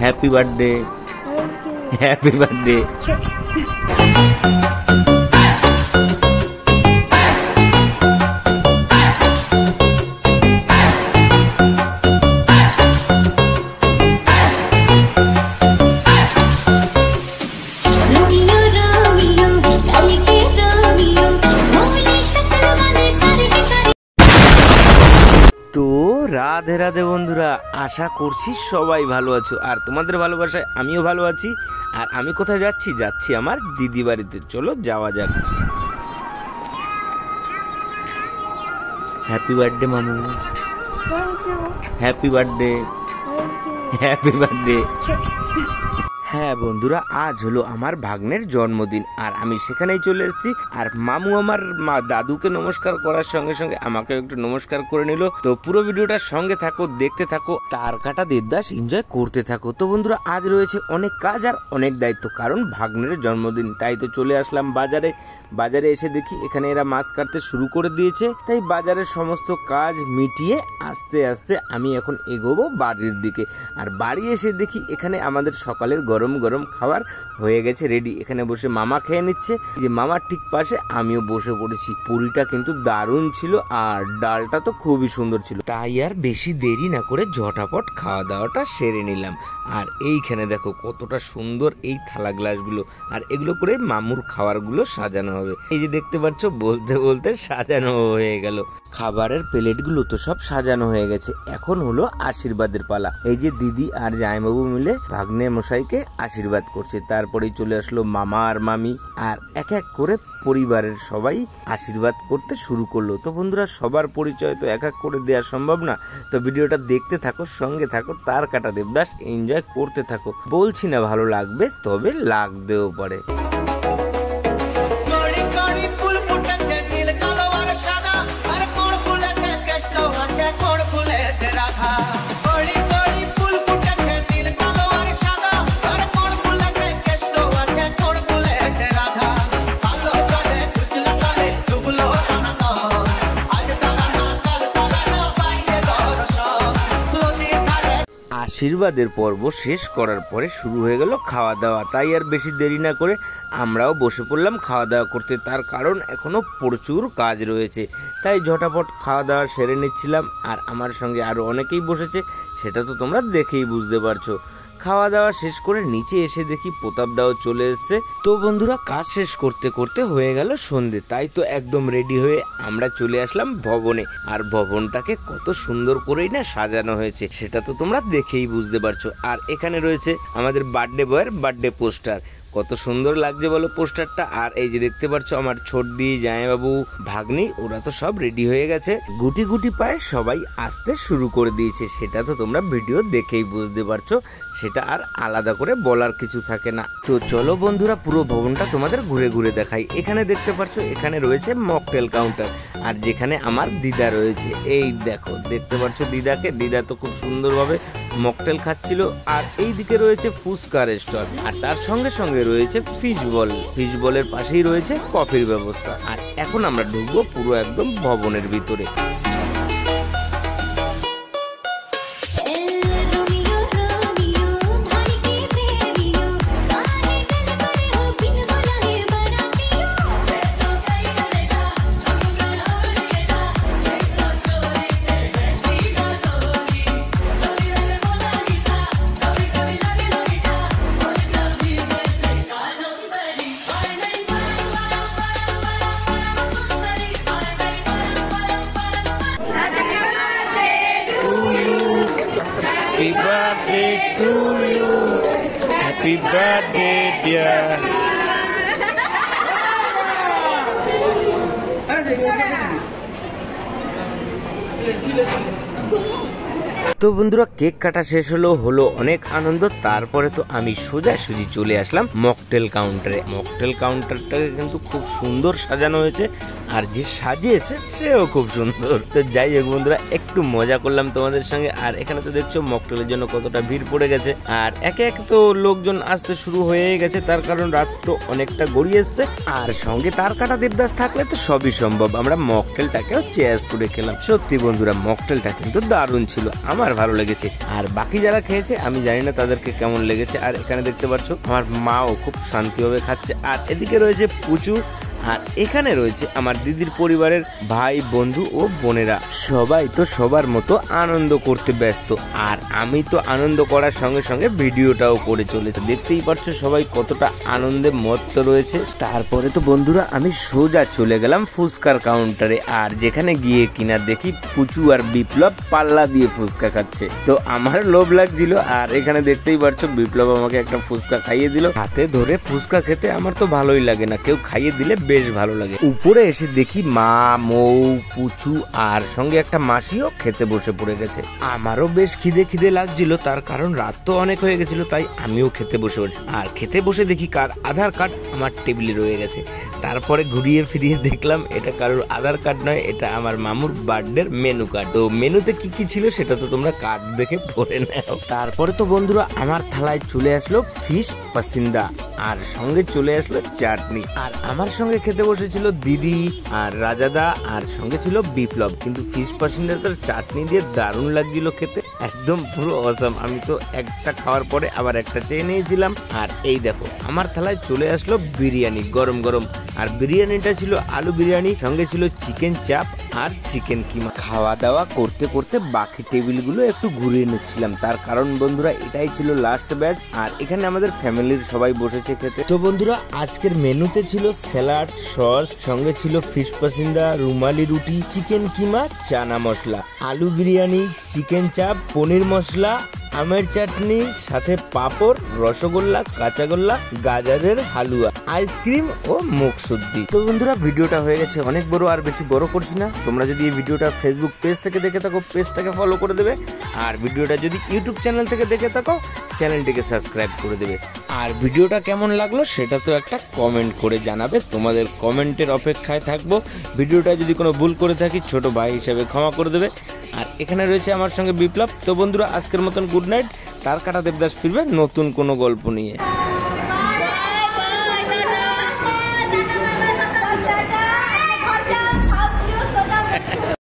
Happy birthday, happy birthday. তো রাধে রাধে বন্ধুরা, আশা করছি সবাই ভালো আছো, আর তোমাদের ভালোবাসায় আমিও ভালো আছি। আর আমি কোথায় যাচ্ছি? যাচ্ছি আমার দিদি বাড়িতে। চলো যাওয়া যাক। হ্যাপি বার্থডে মামু, হ্যাপি বার্থডে, হ্যাপি বার্থডে। হ্যাঁ বন্ধুরা, আজ হলো আমার ভাগ্নের জন্মদিন, আর আমি সেখানেই চলে এসেছি। আর মামু আমার দাদুকে নমস্কার করার সঙ্গে সঙ্গে আমাকে একটু নমস্কার করে নিল। তো পুরো ভিডিওটার সঙ্গে থাকো, দেখতে থাকো, তার কাটা দেবদাস এনজয় করতে থাকো। তো বন্ধুরা, আজ রয়েছে অনেক কাজ আর অনেক দায়িত্ব, কারণ ভাগ্নের জন্মদিন। তাই তো চলে আসলাম বাজারে। বাজারে এসে দেখি এখানে এরা মাছ কাটতে শুরু করে দিয়েছে। তাই বাজারের সমস্ত কাজ মিটিয়ে আস্তে আস্তে আমি এখন এগোবো বাড়ির দিকে। আর বাড়ি এসে দেখি এখানে আমাদের সকালের গরম গরম খাবার হয়ে গেছে রেডি। এখানে বসে মামা খেয়ে নিচ্ছে, যে মামার ঠিক পাশে আমিও বসে পড়েছি। পুরিটা কিন্তু দারুণ ছিল, আর ডালটা তো খুবই সুন্দর ছিল। তাই আর বেশি দেরি না করে ঝটাপট খাওয়া দাওয়াটা সেরে নিলাম। আর এইখানে দেখো কতটা সুন্দর এই থালা গ্লাসগুলো, আর এগুলো করে মামুর খাবারগুলো সাজানো হবে। এই যে দেখতে পাচ্ছ, বলতে বলতে সাজানো হয়ে গেল। খাবারের প্লেটগুলো তো সব সাজানো হয়ে গেছে। এখন হলো আশীর্বাদের পালা। এই যে দিদি আর জামাইবাবু মিলে ভাগ্নে মশাইকে আশীর্বাদ করছে। তারপরেই চলে আসলো মামা আর মামি, আর এক এক করে পরিবারের সবাই আশীর্বাদ করতে শুরু করলো। তো বন্ধুরা, সবার পরিচয় তো এক এক করে দেওয়া সম্ভব না। তো ভিডিওটা দেখতে থাকো, সঙ্গে থাকো, তার কাটা দেবদাস এনজয় করতে থাকো। বলছি না ভালো লাগবে, তবে লাগতেও পারে। আশীর্বাদের পর্ব শেষ করার পরে শুরু হয়ে গেল খাওয়া দাওয়া। তাই আর বেশি দেরি না করে আমরাও বসে পড়লাম খাওয়া দাওয়া করতে। তার কারণ এখনো প্রচুর কাজ রয়েছে, তাই ঝটাপট খাওয়া দাওয়া সেরে নিচ্ছিলাম। আর আমার সঙ্গে আরো অনেকেই বসেছে, সেটা তো তোমরা দেখেই বুঝতে পারছো। খাওয়া দাওয়া শেষ করে নিচে এসে দেখি প্রতাপ দাও চলে এসছে। তো বন্ধুরা, কাজ শেষ করতে করতে হয়ে গেল সন্ধে। তাই তো একদম রেডি হয়ে আমরা চলে আসলাম ভবনে। আর ভবনটাকে কত সুন্দর করেই না সাজানো হয়েছে, সেটা তো তোমরা দেখেই বুঝতে পারছো। আর এখানে রয়েছে আমাদের বার্থডে বয়ের বার্থডে পোস্টার। কত সুন্দর লাগছে বলো পোস্টারটা। আর এই যে দেখতে পাচ্ছ আমার ছোটদি, জামাইবাবু, ভাগ্নি, ওরা তো সব রেডি হয়ে গেছে। গুটি গুটি পায়ে সবাই আসতে শুরু করে দিয়েছে, সেটা তো তোমরা ভিডিও দেখেই বুঝতে পারছো। সেটা আর আলাদা করে বলার কিছু থাকে না। তো চলো বন্ধুরা, পুরো ভবনটা তোমাদের ঘুরে ঘুরে দেখাই। এখানে দেখতে পাচ্ছ এখানে রয়েছে মকটেল কাউন্টার, আর যেখানে আমার দিদা রয়েছে। এই দেখো, দেখতে পাচ্ছ দিদাকে। দিদা তো খুব সুন্দরভাবে মকটেল খাচ্ছিল। আর এই দিকে রয়েছে ফুচকার স্টল, আর তার সঙ্গে সঙ্গে রয়েছে ফিশ বল। ফিশ বলের পাশেই রয়েছে কফির ব্যবস্থা। আর এখন আমরা ঢুকবো পুরো একদম ভবনের ভিতরে। Happy birthday to you. Happy birthday, dear. তো বন্ধুরা, কেক কাটা শেষ হলো অনেক আনন্দ। তারপরে তো আমি সোজাসুজি চলে আসলাম মকটেল কাউন্টারে। মকটেল কাউন্টারটাকে কিন্তু খুব সুন্দর সাজানো হয়েছে, আর যে সাজিয়েছে সেও খুব সুন্দর। তো যাই হোক বন্ধুরা, একটু মজা করলাম তোমাদের সঙ্গে। আর এখানে তো দেখছো মকটেলের জন্য কতটা ভিড় পড়ে গেছে, আর একে এক তো লোকজন আসতে শুরু হয়ে গেছে। তার কারণ রাত তো অনেকটা গড়িয়ে এসছে, আর সঙ্গে তার কাটা দেবদাস থাকলে তো সবই সম্ভব। আমরা মকটেলটাকেও চেয়ার্স করে খেলাম। সত্যি বন্ধুরা, মকটেলটা কিন্তু দারুণ ছিল, আমার ভালো লেগেছে। আর বাকি যারা খেয়েছে আমি জানি না তাদেরকে কেমন লেগেছে। আর এখানে দেখতে পাচ্ছ আমার মাও খুব শান্তিভাবে খাচ্ছে। আর এদিকে রয়েছে পুচু, আর এখানে রয়েছে আমার দিদির পরিবারের ভাই বন্ধু ও বোনেরা। সবাই তো সবার মতো আনন্দ করতে ব্যস্ত, আর আমি তো আনন্দ করার সঙ্গে সঙ্গে ভিডিওটাও করে চলেছে। দেখতেই পাচ্ছ সবাই কতটা আনন্দে মত্ত রয়েছে। তারপরে তো বন্ধুরা আমি সোজা চলে গেলাম ফুচকার কাউন্টারে, আর যেখানে গিয়ে কিনা দেখি পুচু আর বিপ্লব পাল্লা দিয়ে ফুচকা খাচ্ছে। তো আমার লোভ লাগছিল, আর এখানে দেখতেই পাচ্ছ বিপ্লব আমাকে একটা ফুচকা খাইয়ে দিল। হাতে ধরে ফুচকা খেতে আমার তো ভালোই লাগে না, কেউ খাইয়ে দিলে বেশ ভালো লাগে। উপরে এসে দেখি মা, মৌ, পুচু আর সঙ্গে একটা মাসিও খেতে বসে পড়ে গেছে। আমারও বেশ খিদে লাগছিল, তার কারণ রাত তো অনেক হয়ে গেছিল, তাই আমিও খেতে বসে পড়ি। আর খেতে বসে দেখি কার আধার কার্ড আমার টেবিলে রয়ে গেছে। তারপরে ঘুরিয়ে ফিরিয়ে দেখলাম এটা কারোর আধার কার্ড নয়, এটা আমার মামুর বার্থডের মেনু কার্ড। তো মেনুতে কি কি ছিল সেটা তো তোমরা কার্ড দেখে পড়ে নাও। তারপরে তো বন্ধুরা আমার থালায় চলে আসলো ফিশ পাসিন্দা, আর সঙ্গে চলে আসলো চাটনি। আর আমার সঙ্গে খেতে বসেছিল দিদি আর রাজাদা, আর সঙ্গে ছিল বিপ্লব। কিন্তু ফিশ পাসিন্দাটার চাটনি দিয়ে দারুণ লাগছিল খেতে, একদম পুরো অসাম। আমি তো একটা খাওয়ার পরে আবার একটা চেয়ে নিয়েছিলাম। আর এই দেখো আমার থালায় চলে আসলো বিরিয়ানি গরম গরম। আর বিরিয়ানিটা ছিল আলু বিরিয়ানি, সঙ্গে ছিল চিকেন চাপ আর চিকেন কিমা। খাওয়া দাওয়া করতে করতে বাকি টেবিলগুলো একটু ঘুরিয়ে নিচ্ছিলাম, তার কারণ বন্ধুরা এটাই ছিল লাস্ট ব্যাচ। আর এখানে আমাদের ফ্যামিলির সবাই বসেছে খেতে। তো বন্ধুরা আজকের মেনুতে ছিল স্যালাড, সস, সঙ্গে ছিল ফিশ পাসিন্দা, রুমালি রুটি, চিকেন কিমা, চানা মশলা, আলু বিরিয়ানি, চিকেন চাপ, পনির মশলা, আমের চাটনি, সাথে পাঁপড়, রসগোল্লা, কাঁচাগোল্লা, গাজরের হালুয়া, আইসক্রিম ও মুখশুদ্ধি। তো বন্ধুরা ভিডিওটা হয়ে গেছে অনেক বড়, আর বেশি বড় করছি না। তোমরা যদি এই ভিডিওটা ফেসবুক পেজ থেকে দেখে থাকো পেজটাকে ফলো করে দেবে, আর ভিডিওটা যদি ইউটিউব চ্যানেল থেকে দেখে থাকো চ্যানেলটিকে সাবস্ক্রাইব করে দেবে। আর ভিডিওটা কেমন লাগলো সেটা তো একটা কমেন্ট করে জানাবে, তোমাদের কমেন্টের অপেক্ষায় থাকবো। ভিডিওটা যদি কোনো ভুল করে থাকি ছোট ভাই হিসেবে ক্ষমা করে দেবে। আর এখানে রয়েছে আমার সঙ্গে বিপ্লব। তো বন্ধুরা আজকের মতন গুড নাইট। তার কাটা দেবদাস ফিরবে নতুন কোনো গল্প নিয়ে।